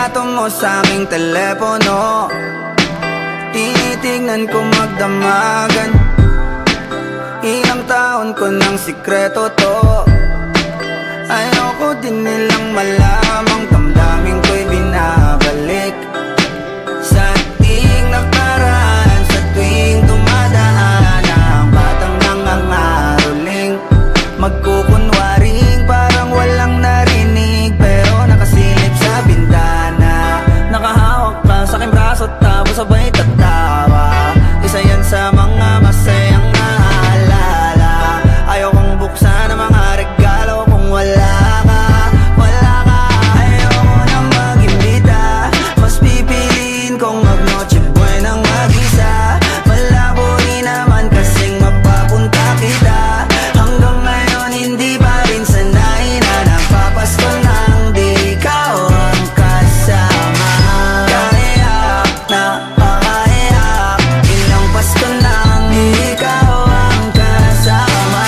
litrato mo sa aking telepono. Tinitignan ko magdamagan. Ilang taon ko ng sikreto to. Ayoko din nilang malamang damdamin ko'y binabalik sa ating nakaraan. Sa tuwing dumadaan ang batang nangangaroling, magkukunwaring parang walang narinig, pero nakasilip sa bintana. Nakahawak ka sa aking braso tapos sabay tatawa. Isa yan sa mga masayang naalala. Ayaw kong buksan ang mga regalo kung wala ka, wala ka. Ayoko na mag-imbita, mas pipiliin kong mag-noche buenang mag-isa. Malabo rin naman kasing mapapunta kita. Hanggang ngayon hindi pa rin sanay na nagpapasko nang di ikaw ang kasama. Kaiyak na pakaiyak, ilang Pasko nang di ikaw ang kasama.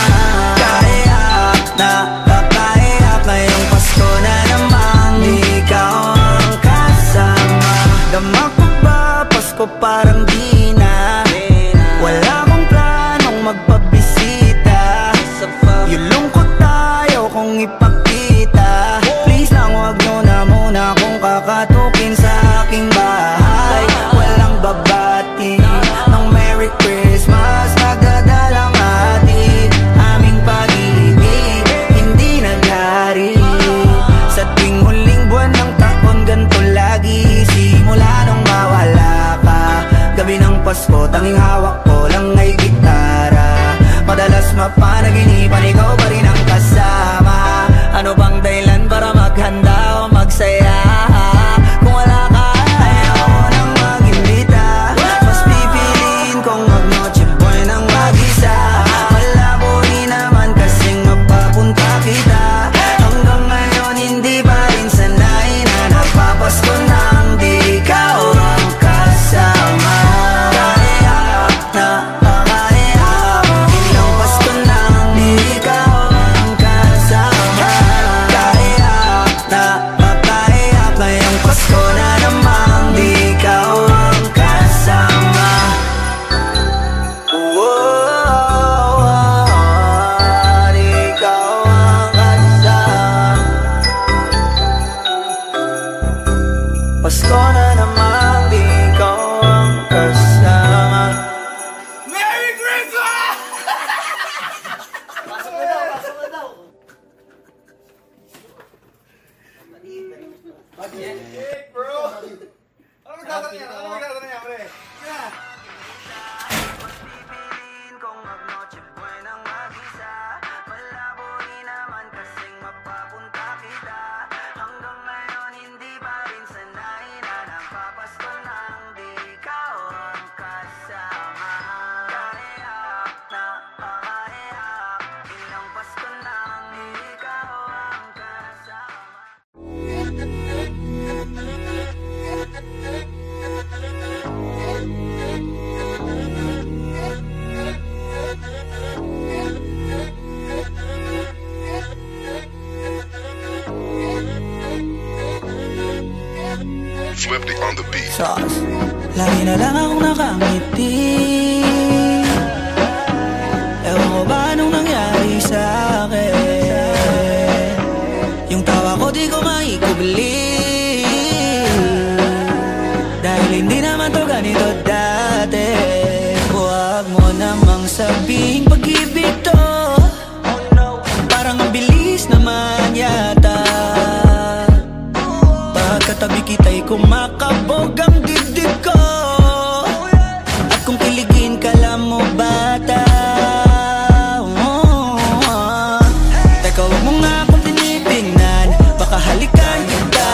Kaiyak na pakaiyak, ngayong Pasko na namang di ikaw ang kasama. Dama ko ba Pasko parang di na, wala akong planong magpabisita. Yung lungkot tayo kung ipakita. Please lang wag nyo na muna kung kakatukin sa aking bahay. Walang babati ng Merry Christmas, nagdadalang hatid. Aming pag-ibig hindi naghari. Sa tuwing huling buwan ng taon ganito lagi. Simula nung mawala ka, gabi ng Pasko tanging hawak ko lang ay gitara. Madalas mapanaginipan ikaw pa rin ang kasama. Ano bang dahilan para maghanda o magsaya? Kung wala ka, ayoko nang mag-imbita, mas pipiliin kong mag-noche buenang mag-isa. Malabo rin naman kasing mapapunta kita. Hanggang ngayon hindi pa rin sanay na nagpapasko nang di ikaw ang kasama. Kaiyak na pakaiyak, ilang Pasko nang di ikaw ang kasama. Kaiyak na pakaiyak, ngayong Pasko na namang di ikaw ang kasama. Di ikaw ang kasama. Pasko na namang di ikaw ang kasama. Merry Christmas! Bro! Ano magkakaroon yan? Ano magkakaroon yan, pre? Yeah! Mas pipiliin kong mag-noche buenang mag-isa. Malabo rin naman kasing mapapunta kita. Hanggang ngayon hindi pa rin sanay na nagpapasko nang di ikaw ang kasama. Kaiyak na pakaiyak, ilang Pasko nang di ikaw ang kasama. Swifty on the beat. Sauce. Lagi na lang akong nakangiti. Ewan ko ba anong nangyari sa akin. Yung tawa ko di ko maikubli, dahil hindi naman to ganito dati. Huwag mo namang sabihing pag-ibig to, parang ang bilis naman yata. Pagkatabi kita'y kumakabog ang dibdib ko. At kung kiligin ka lang mo bata, teka huwag mo nga akong tinitingnan, baka halikan kita.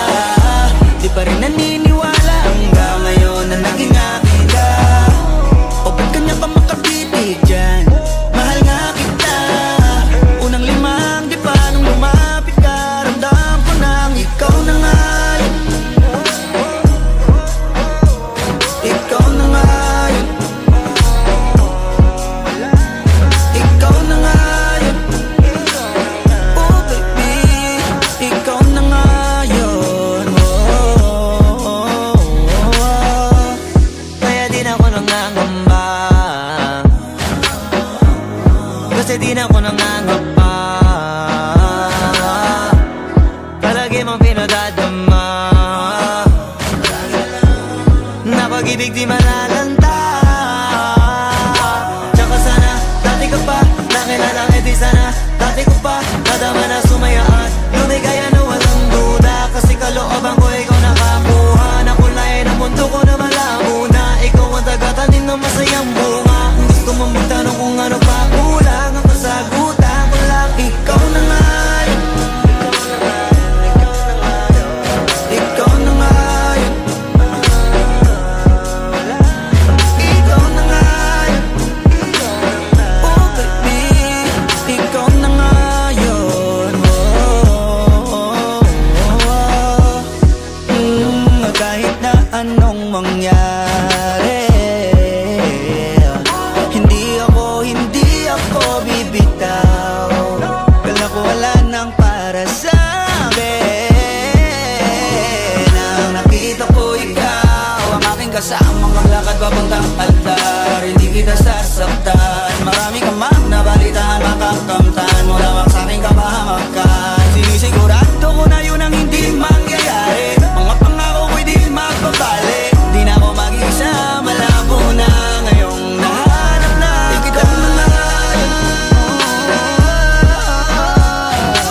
pag-ibig di malalanta. Tsaka sana, dati ka pa nakilala, eh di sana dati ko pa nadama na sumayaan. Lumigaya na walang duda, kasi kalooban ko ikaw nakakuha. Nakulayan ang mundo ko na malabo na, ikaw ang tagatanim ng masayang bunga. Gusto mong magtanong kung ano pa kulang, ang kasagutan ko lang, ikaw na nga. Kasamang maglakad papuntang altar, hindi kita sasaktan. Marami ka mang nabalitaan, makakamtan mo lamang sa'king kapahamakan. Sinisigurado ko na yun ang hindi mangyayari. Mga pangako ko'y di magpapali. Di na ako mag-isa, malabo na ngayong nahanap na ikaw na ngayon.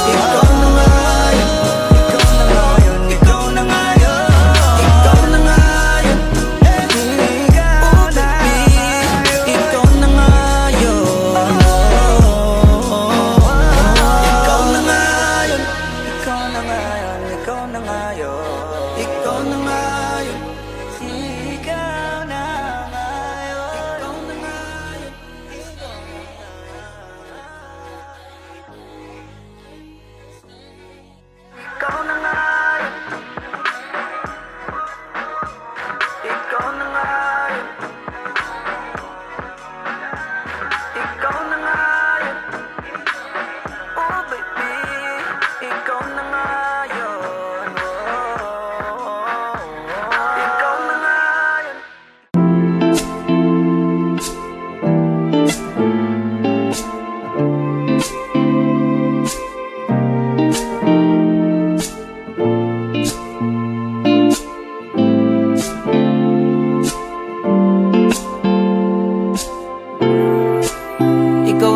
Ikaw na ngayon, ikaw na ngayon, ikaw na ngayon, ikaw na ngayon.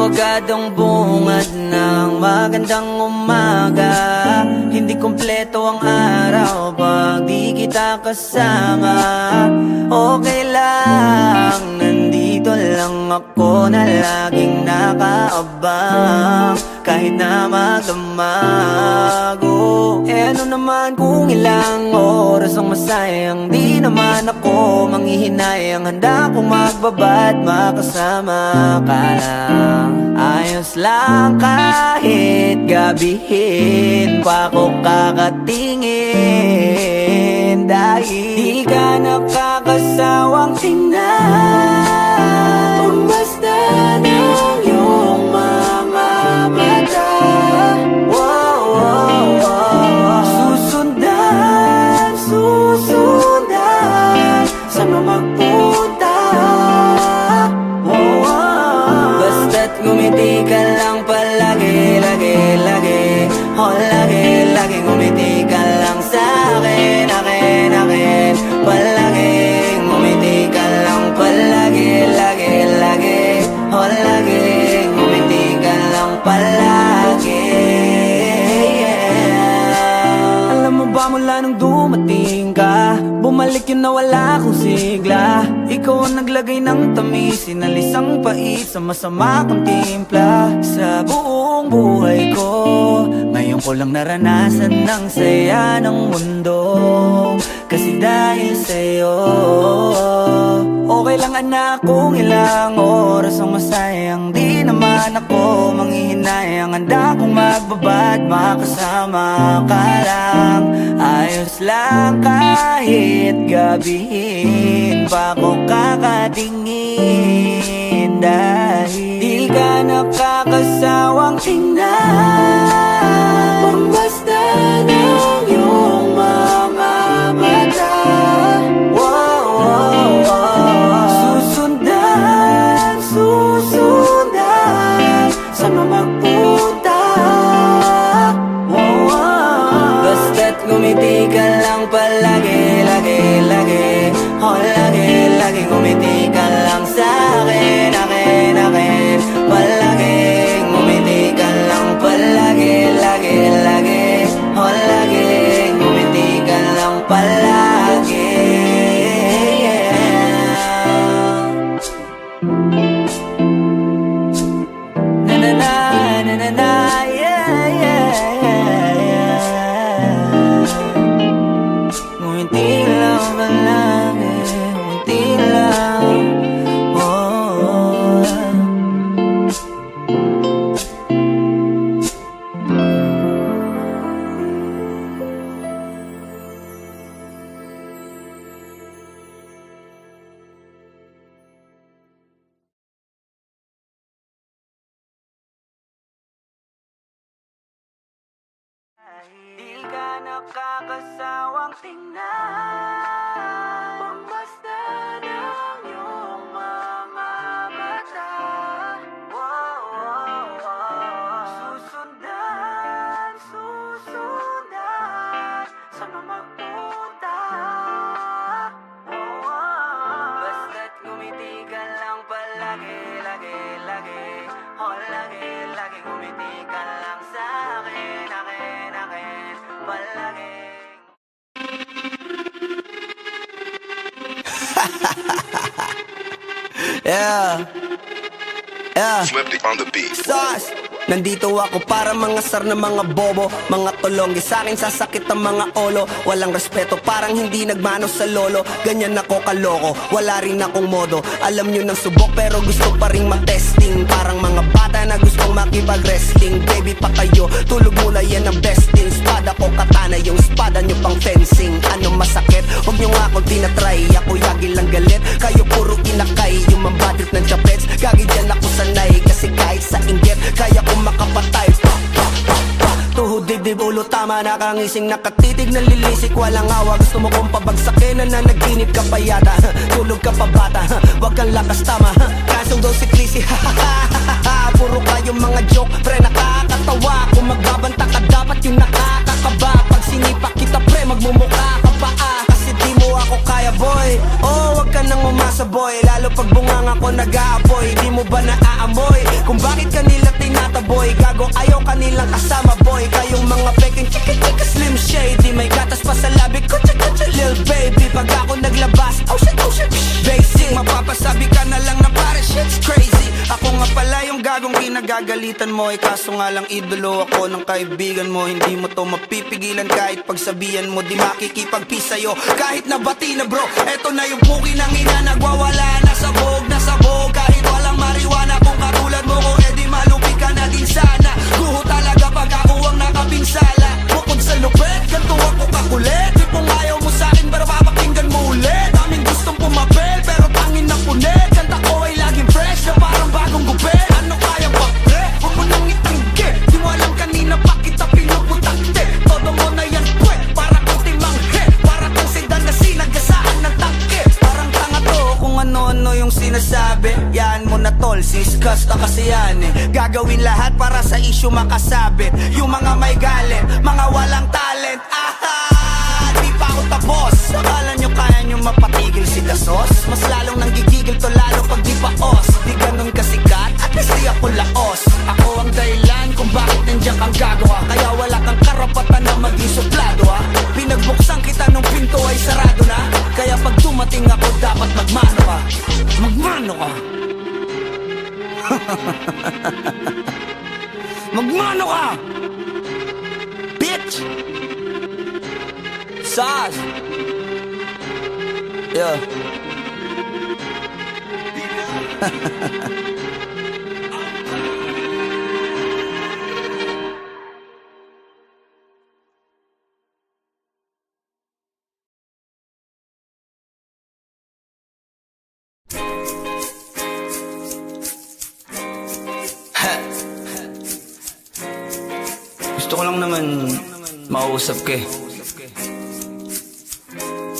Agadong bungad ng magandang umaga. Hindi kumpleto ang araw pag di kita kasama. Okay lang, nandito lang ako na laging nakaabang. Kahit na magdamago, eh ano naman kung ilang oras ang masayang. Di naman ako manghihinayang, handa kong magbabad makasama ka lang. Ayos lang kahit gabihin pa ko kakatingin, dahil di ka nakakasawang tingnan. Basta ng iyong mga mata, wow, wow, wow. Susundan, susundan, saan mo magpunta? Wow, wow. Basta't ngumiti ka lang palagi, lagi, lagi. Oh, lagi, lagi ngumiti ka lang sa'kin, akin, akin. Palagi, ngumiti ka lang palagi, lagi, lagi. Oh, lagi, ngumiti ka lang palagi, yeah. Alam mo ba mula nung dumating ka, bumalik yun na wala akong sigla. Ikaw ang naglagay ng tamis, sinalis ang pait sa masama kong timpla. Sa buong buhay ko, ngayon ko lang naranasan ng saya ng mundo, kasi dahil sa'yo. Okay lang anak kung ilang oras ang masayang. Di naman ako manghihinayang, handa kong magbabad makasama ka lang. Ayos lang kahit gabihin pa ko kakatingin, dahil di ka nakakasawang tingnan. Basta ng iyong mga mata, wow, wow, wow. Susundan, susundan, saan mo magpunta? Wow, wow. Basta't ngumiti ka lang palagi, lagi, lagi. Oh, lagi, palagi. Na na na na na na, yeah, yeah, yeah. Ngumiti lang palagi, ngumiti lang. Di ka nakakasawang tingnan, pagmasdan ang iyong mga mata. Susundan, susundan, saan magpunta? Basta't ngumiti ka lang palagi, lagi, lagi. Oh, lagi, lagi ngumiti ka lang sa'kin, akin, akin, palagi. Yeah. Yeah. Swifty on the beat. Sauce. Nandito ako para mangasar na mga bobo, mga tulonggi sa'kin sasakit ang mga olo. Walang respeto, parang hindi nagmano sa lolo. Ganyan ako kaloko, wala rin akong modo. Alam nyo ng subok pero gusto pa rin matesting. Parang mga bata na gustong makipag-wrestling. Baby pa kayo, tulog muna yan ang besting. Spada ko katana, yung spada nyo pang fencing. Ano masakit? Huwag nyo nga akong tinatry. Ako yagi lang galit, kayo puro inakay. Yung mambadrip ng chapets, gagi dyan ako sanay. Kasi kahit sa inggit, kaya ko makapatay. Tuhod, dibdib, ulo, tama. Nakangising, nakatitig, nalilisik. Walang awa, gusto mo kong pabagsakin. Nananaginip ka pa yata, tulog ka pa bata. Wag kang lakas, tama. Kasong daw si Clissy. Puro kayong mga joke, pre, nakakatawa. Kung magbabanta ka, dapat yung nakakakaba. Pag sinipa kita, pre, magmumukha ka pa. Kasi di mo ako kaya, boy. Oh, wag ka nang umasa, boy. Lalo pag bunganga ko nag-aapoy. Di mo ba naaamoy kung bakit kanila tinataboy? Gago, ayaw kanilang kasama, boy. Kayong mga peking chika-chika slim shady. May gatas pa sa labi ko, chika-chika lil baby. Pag ako naglabas, oh shit, basic. Mapapasabi ka na lang na pare, shit's crazy. Ako nga pala yung gagong kinagagalitan mo. Kaso nga lang idolo ako ng kaibigan mo. Hindi mo to mapipigilan kahit pagsabihan mo. Di makikipagpis sa'yo kahit nabati na bro. Eto na yung puki ng ina, nagwawala na sabog, na sabog. Kahit walang mariwana, kung katulad mo ko, edi malupi ka na din sana. Guho talaga pag ako ang nakapinsala. Bukod sa lupet, ganto ako kakulit. Di kung ayaw mo sa'kin, pero papakinggan mo ulit. Daming gustong pumapel, pero tangin na punit. Kanta ko ay laging fresh, na parang bagong gupit. Ano kaya ba, pre? Huwag mo nang itanggi. Di mo alam kanina pa kita pinuputakte. Todo mo na yan, pwe, para kong timanghe. Para kang sedan na sinagasaan ng tangke. Parang tanga to kung ano-ano yung sinasabi. Yan mo na tol, siskas na kasi yan eh. Gagawin lahat para sa issue makasabit. Yung mga may galit, mga walang talent. Di pa ako tapos. Akala nyo kaya nyo mapatigil si Dasos? Mas lalong nanggigigil to lalo pag di pa os. Di ganun kasikat, at least di ako laos. Ako ang dahilan kung bakit nandiyan kang gagawa. Kaya wala kang karapatan na maging suplado ha. Pinagbuksan kita nung pinto ay sarado na. Kaya pag dumating ako dapat magmano ka. Magmano ka. Magmano ka, bitch. Sas. Yeah. Gusto ko lang naman makausap ka eh.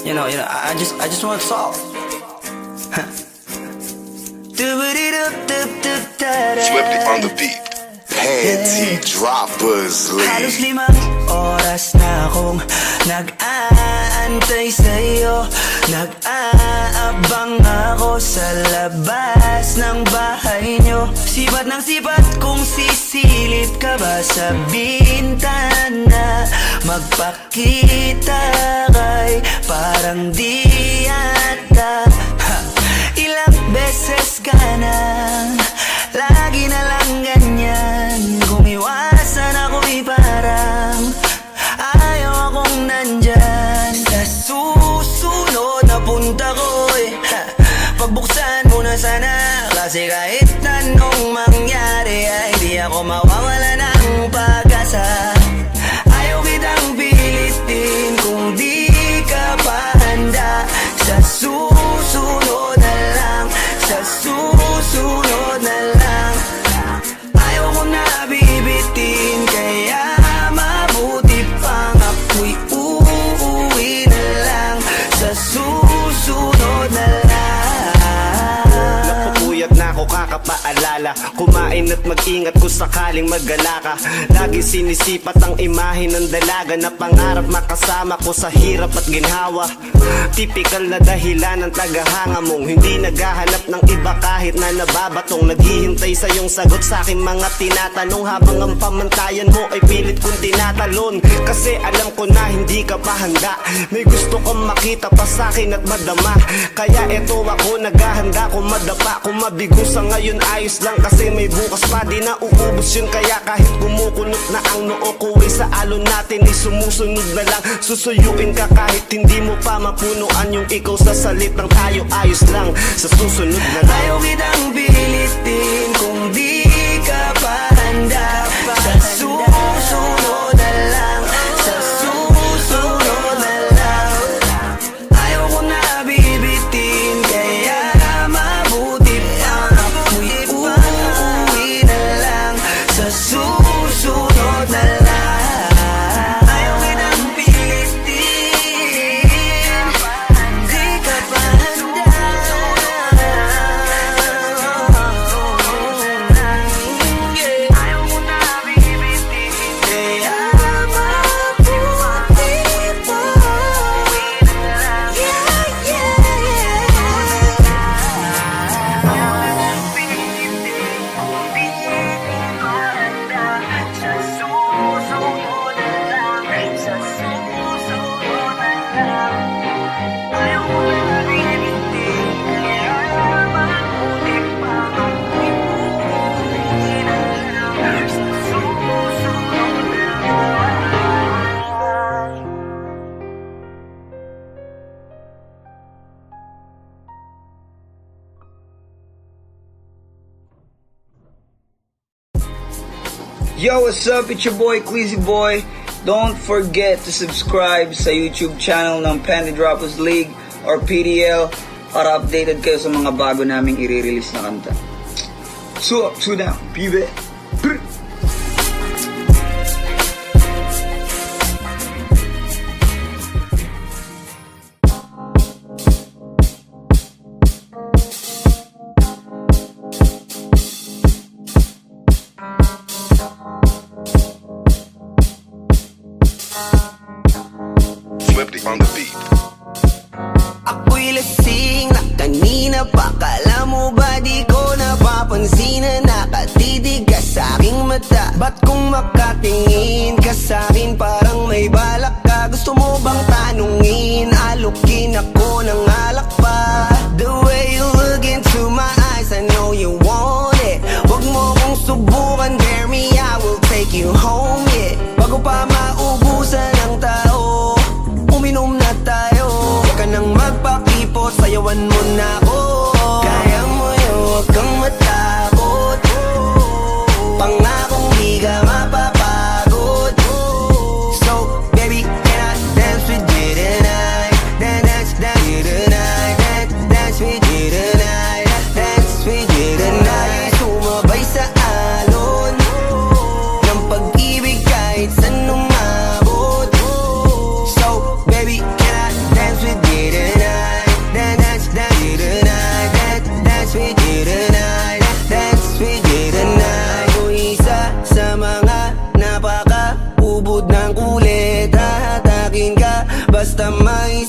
You know, I just want to solve. Swifty on the beat. Panty droppers, Halos 5 oras na akong nag-aan nag-aantay sa'yo. Nag-aabang ako sa labas ng bahay nyo. Sipat ng sipat kung sisilip ka ba sa bintana. Magpakita kay parang di yata. Ilang beses ka na, lagi na lang ganyan. Kung iwasan ako'y parang ayaw akong nandyan. Sa susunod na punta ko'y pagbuksan mo na sana. Kasi kahit anong mangyari ay di ako mawawala ng pag-asa. Ayaw kitang pilitin kung di ka pa handa. Sa susunod na lang, sa susunod na lang. Ayaw ko na bibitin, kaya mabuti pang ako'y uuwi na lang. Sa susunod na lang. Napapuyat na ako kakapaalala, kumain at mag-ingat kung sakaling mag-gala ka. Lagi sinisipat ang imahe ng dalaga na pangarap makasama ko sa hirap at ginhawa. Tipikal na dahilan ng tagahanga mong hindi naghahanap ng iba kahit na nababatong. Naghihintay sa iyong sagot sa aking mga tinatanong, habang ang pamantayan mo ay pilit kong tinatalon. Kasi alam ko na hindi ka pa handa, may gusto kang makita pa sa akin at madama. Kaya eto ako naghahanda, kung madapa, kung mabigo sa ngayon ayos lang. Kasi may bukas pa, di na uubos yun. Kaya kahit kumukunot na ang noo ko ay sa alon natin ay sumusunod na lang. Susuyuin ka kahit hindi mo pa mapunuan yung ikaw sa salitang tayo ayos lang. Sa susunod na lang. Ayaw kitang pilitin kung di ka pa handa. Sa susunod na lang, sa susunod na lang. Ayaw ko na bibitin, kaya mabuti pang ako'y uuwi na lang. Sa susunod na lang. Ayaw kitang pilitin, di ka pa handa. Ayaw ko na bibitin, kaya mabuti pang uuwi na lang. Yo, what's up? It's your boy, Queasy Boy. Don't forget to subscribe sa YouTube channel ng Panty Droppers League or PDL para updated kayo sa mga bago naming i-release na kanta. So up, so down, baby. Swifty on the beat. Ako'y lasing na kanina pa. Kala mo ba di ko napapansin na nakatitig ka sa aking mata? Ba't kung makatingin ka sa akin parang may balak ka? Gusto mo bang tanungin? Alukin ako ng alak pa. The way you look into my eyes, I know you want it. Wag mo kong subukan, dare me, I will take you home, yeah. Bago pa maubusan ng tao, uminom na tayo. Huwag ka nang magpakipot, sayawan mo na ako. Kaya mo yun, huwag kang matakot. Pangakong di ka mapapagod. So, baby, can I dance with you tonight? Dance with you tonight. Dance with you tonight. Dance with you tonight. Sumabay sa alon ng pag-ibig kahit saan umabot. So, baby, can I dance with you tonight? Dance with you tonight. Dance with you tonight. Dance with you tonight. Ako isa sa mga napaka-ubod ng kulit. Hahatakin ka basta may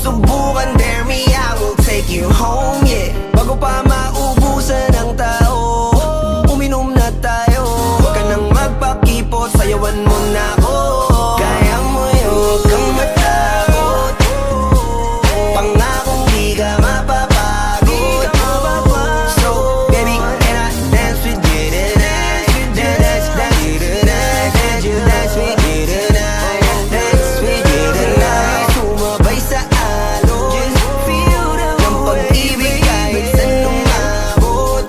subukan, dare me, I will take you home, yeah. Bago pa maubusan ang tao, uminom na tayo. Huwag ka nang magpakipot, sayawan mo na ako. Kaya mo yun, huwag kang matakot. Pangakong di ka mapapagod. So, baby, can I dance with you tonight? Dance with you tonight. Dance with you tonight. Dance with you tonight. Sumabay sa alon ng pag-ibig kahit saan umabot.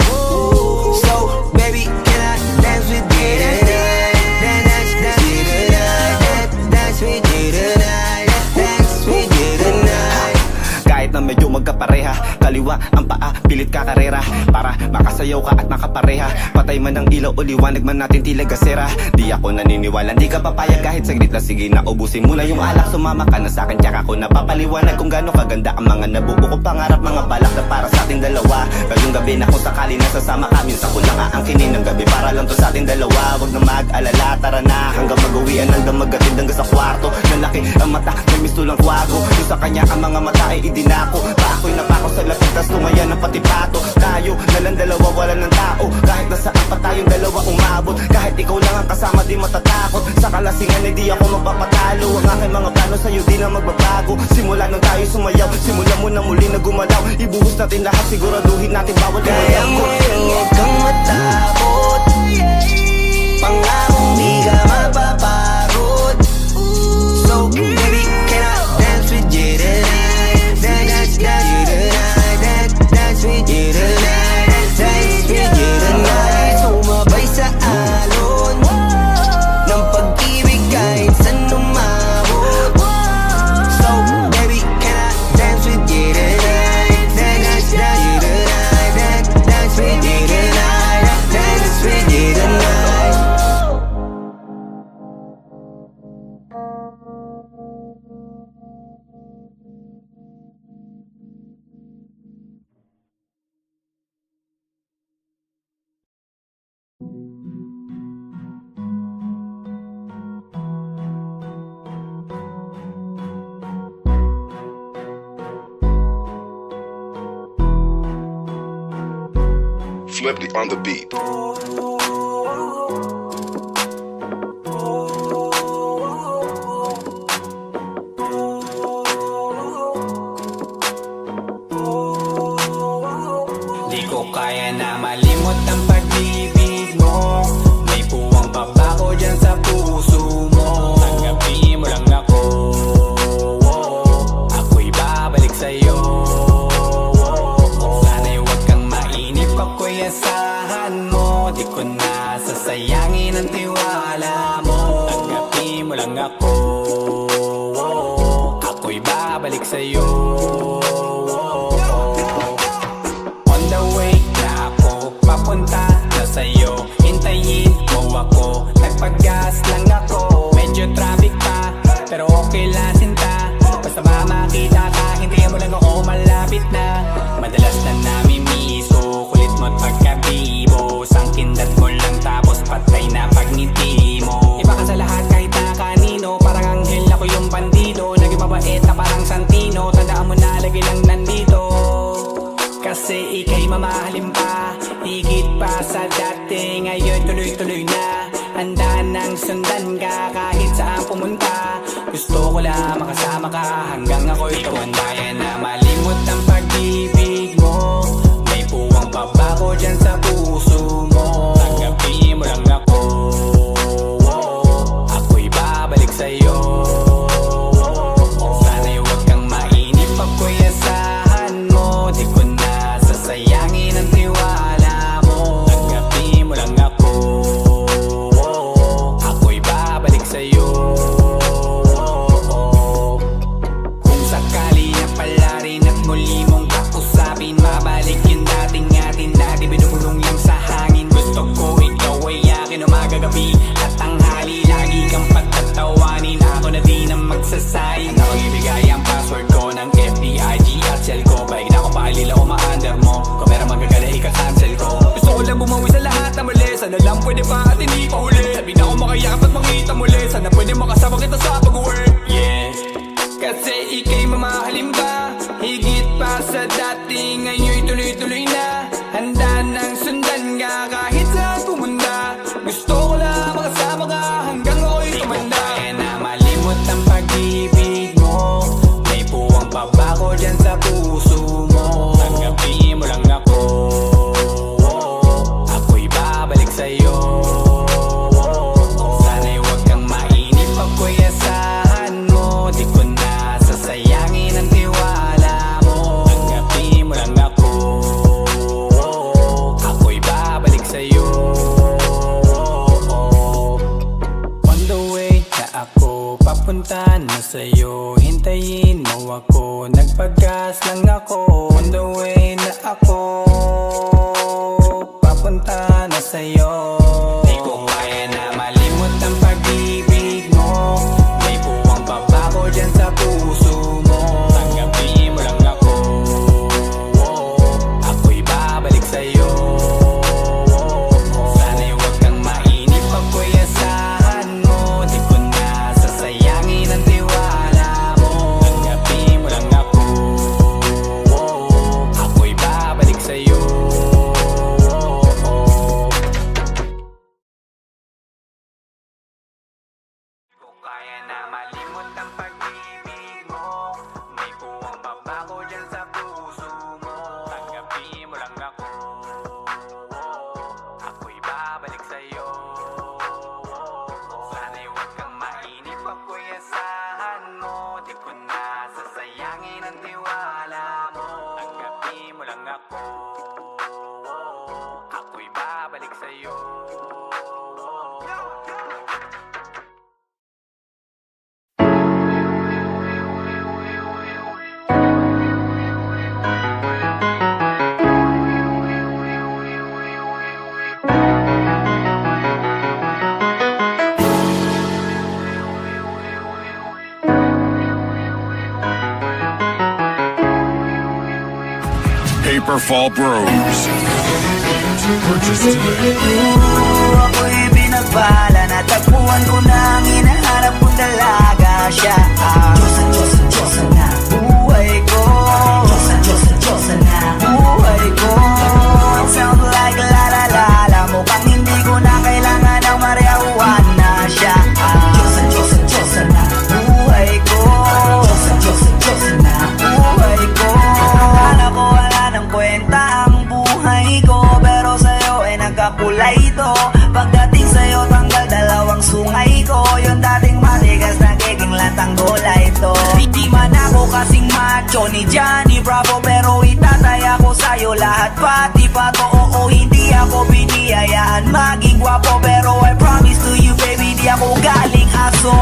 So, baby, can I dance with you tonight? Dance with you tonight. Dance with you tonight. Dance with you tonight. Kahit na medyo magkapareha, kaliwa ang paa, pilit ka karera para makasayaw ka at makapareha. Patay man ang ilaw o liwanag man natin tila gasera. Di ako naniniwala, di ka papayag kahit saglit na. Sige na, ubusin mo na yung alak. Sumama ka na sa'kin, tsaka ako napapaliwanag kung gaano kaganda ang mga nabuo kong pangarap. Mga balak na para sa ating dalawa. Ngayong gabi na kung sakali nasasama ka, minsan ko lang aangkinin ng gabi para lang to sa ating dalawa. Wag na mag-alala, tara na hanggang mag-uwian, hanggang magatid hanggang sa kwarto. Nalaki ang mata, may mistulang kwago. Yung sa kanya ang mga mata ay idinako. Ako'y napako sa lapit, tas tumaya ng pati pato. Tayo nalang dalawa, wala ng tao. Kahit nasaan pa tayong dalawa umabot. Kahit ikaw lang ang kasama, di matatakot. Sa kalasingan ay di ako magpapatalo. Ang aking mga plano sa'yo di na magbabago. Simula nang tayo sumayaw, simula mo na muli na gumalaw. Ibuhos natin lahat, siguraduhin natin bawal Kaya mo yun, huwag kang matakot. Pangakong di ka mapapagod. So, baby, can I dance with you tonight? Dance with you tonight. Dance with you tonight. Dance with you tonight. Sumabay sa alon ng pag-ibig kahit saan umabot. So, baby, can I dance with you tonight? Dance with you tonight. Dance with you tonight. Dance with you tonight. Flipped on the beat. Di ko kaya na malimot ang pag-ibig mo. May puwang pa ba ko dyan sa puso mo? Tanggapin mo lang ako, ako'y babalik sa'yo. Sana'y huwag kang mainip, ako'y asahan mo. Di ko na sasayangin ang tiwala mo. Tanggapin mo lang ako, ako'y babalik sa'yo. On the way na ako papunta na sa'yo. Hintayin mo ako, nagpag-gas lang ako. Medyo traffic pa, pero okay lang sinta. Basta ba makita ka, hintayin mo lang ako, malapit na. Madalas na namimiso, kulit mo't pagkabibo. Sangkindat mo lang tapos patay na pagngiti mo. Iba ka sa lahat kahit na kanino, parang anghel ako yung bandido. Naging mabait na parang Santino, tandaan mo na lagi lang nandito. Kasi ika'y mamahalin pa, higit pa sa dati. Ngayon tuloy-tuloy na, handa nang sundan ka kahit saan pumunta. Gusto ko lang makasama ka hanggang ako'y tumandayan na malimot ang pag-ibig mo. May puwang pa ba ko dyan sa puso mo? Tanggapin mo lang ako, ako'y babalik sa'yo. Sana'y huwag kang mainip, ako'y asahan mo. Di ko na sasayangin ang tiwala mo. Tanggapin mo lang ako, ako'y babalik sa'yo. Kung sakali na pala rin at muli mong kausapin, mabalik yung dating atin, dati binubulong lang sa hangin. Gusto ko ikaw ay akin umagabi at tanghali, lagi kang patatawanin. Ako na din ang magsasayin, ako ibigay ang password ko ng FBIG at cell ko. Paig na ako paalila o ma-under mo, kung meron magagala ika-cancel ko. Gusto ko lang bumawi sa lahat na mali, sana lang pwede pa at hindi pa huli. Sabi na ako makayakap at makita muli, sana pwede makasama kita sa pag-work. Yeah, kasi ika'y mamahalin ba? sa dati, ngayon'y tuloy-tuloy na. Handa nang sundan ka kahit saan pumunta. Gusto ko lang makasama ka hanggang ako'y tumanda. Di ko kaya na malimot ang pag-ibig mo. May puwang pabako dyan sa puso mo. Tanggapin mo lang ako, ako'y babalik sa'yo. Sana'y huwag kang mainip, ako'y asahan mo. Di ko na sasayangin ang tiwala mo. Tanggapin mo lang ako, ako'y babalik sa'yo. On the way na ako, papunta na sa'yo. Hintayin mo ako, nagpagas lang ako. On the way na ako, papunta na sa'yo. Di ko kaya na malimot ang pag-ibig mo. May puwang pabako dyan sa puso mo. Tanggapin mo lang ako, ako'y babalik sa'yo. Sana'y huwag kang mainip, ako'y asahan mo. Di ko na sasayangin ang tiwala mo. Tanggapin mo lang ako, ako'y babalik sa'yo. Di ko kaya na malimot ang pag-ibig mo. May puwang pabako dyan sa puso mo. Tanggapin mo lang ako, ako'y babalik sa'yo. Sana'y huwag kang mainip, ako'y asahan mo. Di ko na sasayangin ang tiwala mo. Tanggapin mo lang ako, ako'y babalik sa'yo. Paperfall Bros. Purchase today. Ako'y binagpala, natagpuan ko na ang hinahanap kong dalaga. Siya ang Diyosa na buhay ko. Diyosa na buhay ko. It sounds like la la la la. Mukhang hindi ko na kailangan ng marihuana na. Siya ang Diyosa na buhay ko. Diyosa na buhay ko. Akala ko wala ng kwenta ang buhay ko, pero sa'yo ay nagkakulay ito. Pagdating sa'yo tanggal dalawang sungay ko. Yung dating matigas nagiging latang gola ito. Di man ako kasing macho ni Johnny Bravo, pero itataya ko sa'yo lahat pati pato. Oo, hindi ako biniyayaan maging gwapo, pero I promise to you baby, di ako galing aso.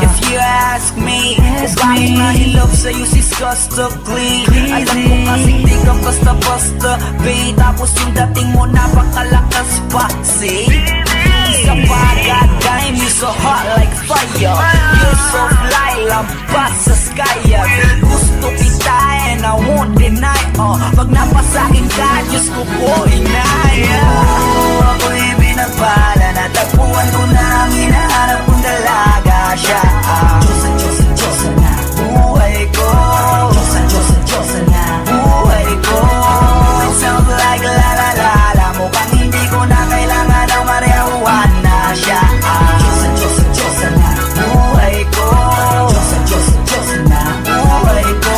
If you ask me, it's bakit mahilap sa'yo sis customly. Alam ko kasing di ka basta-basta babe, tapos yung dating mo napakalakas pa. See? Isa pa, goddamn, you so hot like fire. You're so fly, lampas sa sky. Gusto kita and I won't deny. Pag napasakin ka, Diyos ko po inaya. Ako'y binagpala, natagpuan ko na ang hinahanap kong dalaga. Siya ang Diyosa na buhay ko. Diyosa na buhay ko. It sounds like la la la la. Mukhang hindi ko na kailangan ng marihuana. Siya ang Diyosa na buhay ko. Diyosa na buhay ko.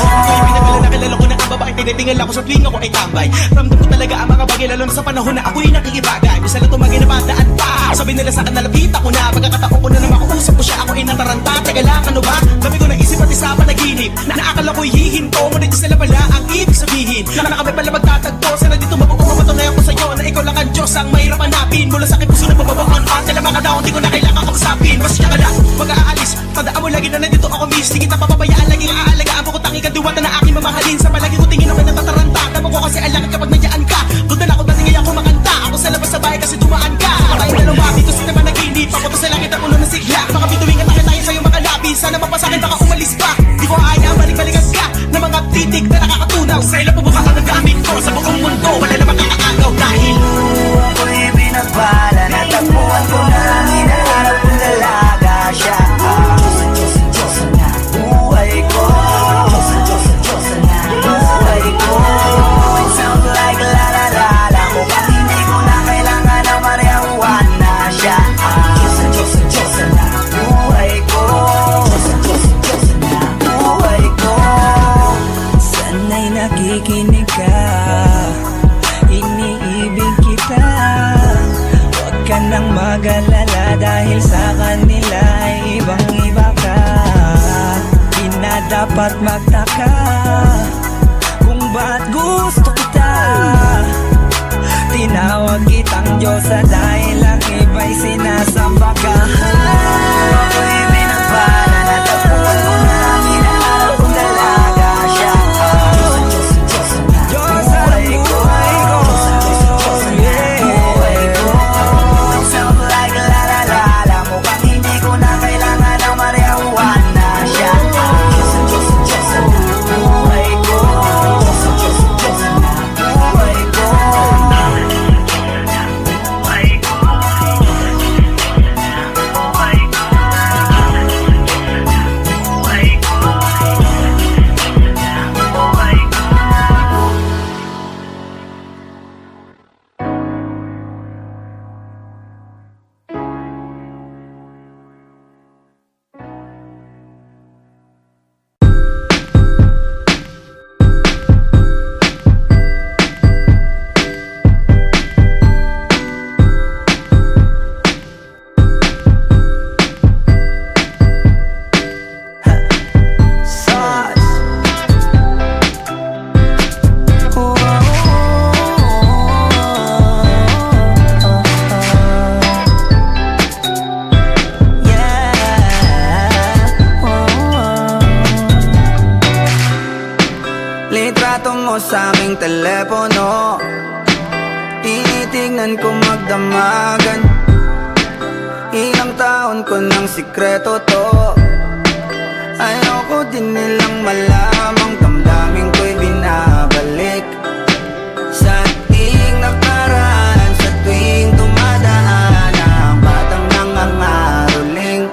Nakilala ko na ang babae, tinitingala ko sa tuwing ako ay tambay. Ramdam ko talaga ang mga bagay, lalo na sa panahon na ako'y nakikibagay. Bisa lang tumagay na bandaan pa. Sabi nila sa akin, nalapit ako na. Pagkakataon ko na naman makausap ko siya, ako ay nataranta. Teka lang, ano ba? Dami ko naisip at isa panaginip. Naakala ko'y hihinto, ngunit sila pala ang ibig sabihin. Na kami pala magtatagpo, sana dito mabuong mapatunayan ko sa'yo na ikaw lang ang Diyos ang mahirap hanapin. Mula sa aking puso na mababawan pa. Tila mga daon, di ko na kailangan kausapin. Masya ka lang, mag-aalis. Tandaan mo lagi na nandito ako miss. Di kita papabayaan, laging aalagaan ko tanging kadiwata na aking mamahalin. Sa palagi ko tingin ako natataranta. Damo ko kasi ang langit kapag nandiyan ka. Doon na ako dating kaya kumakanta. Ako sa labas sa bahay kasi dumaan ka. Tayong dalawa, dito sa naman naginip. Papunta sa langit ang ulo ng sigla. Baka bituin at tayo sa'yo makalabi. Sana mapasakin baka umalis pa. Di ko dapat magtaka kung ba't gusto kita. Tinawag kitang Diyosa dahil ang iba'y sinasamba ka. Ako'y binagpala, natagpuan ko na minahal kong dalaga siya. Diyos ang buhay ko, yeah. Sound like la la la la, mukhang hindi ko na kailangan ng marijuana siya. Diyos ang buhay ko, buhay ko. Litrato mo sa aming telepono, tinitignan ko magdamagan. Ilang taon ko ng sikreto to, ayoko din nilang malamang damdamin ko'y binabalik. Sa ating nakaraan, sa tuwing dumadaan ang batang nangangaroling,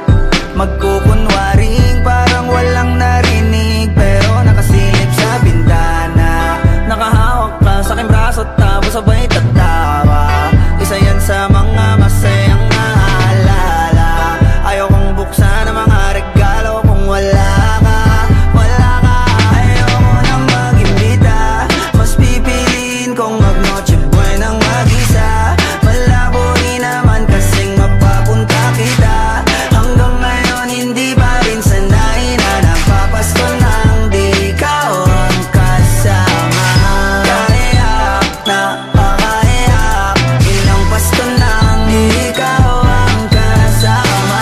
magkukunwaring parang walang narinig, pero nakasilip sa bintana. Nakahawak ka sa aking braso tapos sabay tatawa. Isa yan sa mga masayang naalala. Ayokong buksan ang mga regalo kung wala ka, wala ka. Ayoko nang mag-imbita, mas pipiliin kong mag-noche buenang mag-isa. Malabo rin naman kasing mapapunta kita. Hanggang ngayon hindi pa rin sanay na nagpapasko nang di ikaw ang kasama. Kaiyak na pakaiyak, ilang Pasko nang di ikaw ang kasama.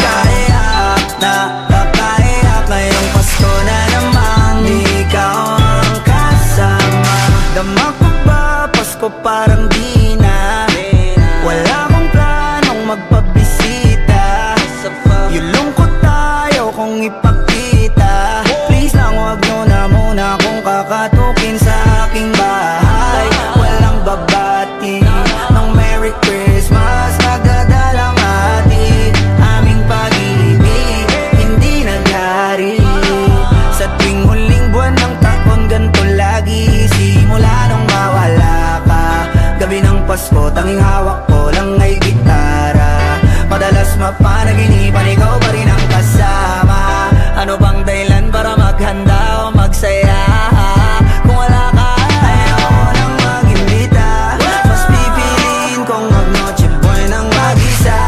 Kaiyak na pakaiyak, ngayong Pasko na namang di ikaw ang kasama. Dama ko ba Pasko parang di na, wala akong planong magpabisita. Yung lungkot tayo kung ipakita. Please lang wag nyo na muna kung kakatukin sa aking bahay. Walang babati ng Merry Christmas, nagdadalang hatid. Aming pag-ibig hindi naghari. Sa tuwing huling buwan ng taon ganito lagi, simula nung mawala ka. Gabi ng Pasko tanging hawak ko lang ay gitara. Madalas mapanaginipan ikaw pa rin ang kasama. Ano bang dahilan para maghanda o magsaya? Kung wala ka, ayoko nang mag-imbita, mas pipiliin kong mag-noche buenang mag-isa.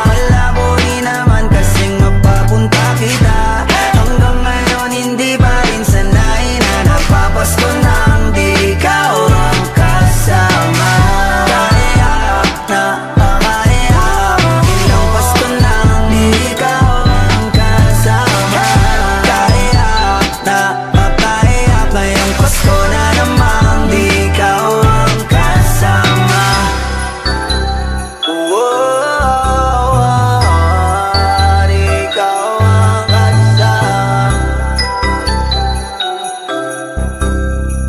Malabo rin naman kasing mapapunta kita. Hanggang ngayon hindi pa rin sanay na nagpapasko nang di ikaw ang kasama. Kaiyak na pakaiyak, ilang Pasko nang di ikaw ang kasama. Kaiyak na pakaiyak, ngayong Pasko na namang di ikaw ang kasama. Di ikaw ang kasama.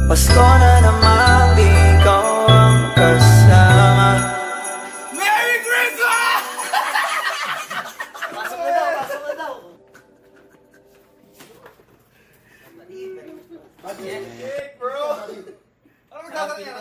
Pasko na namang di ikaw ang kasama. Merry Christmas! Cake, bro! Ano magsasabi niya?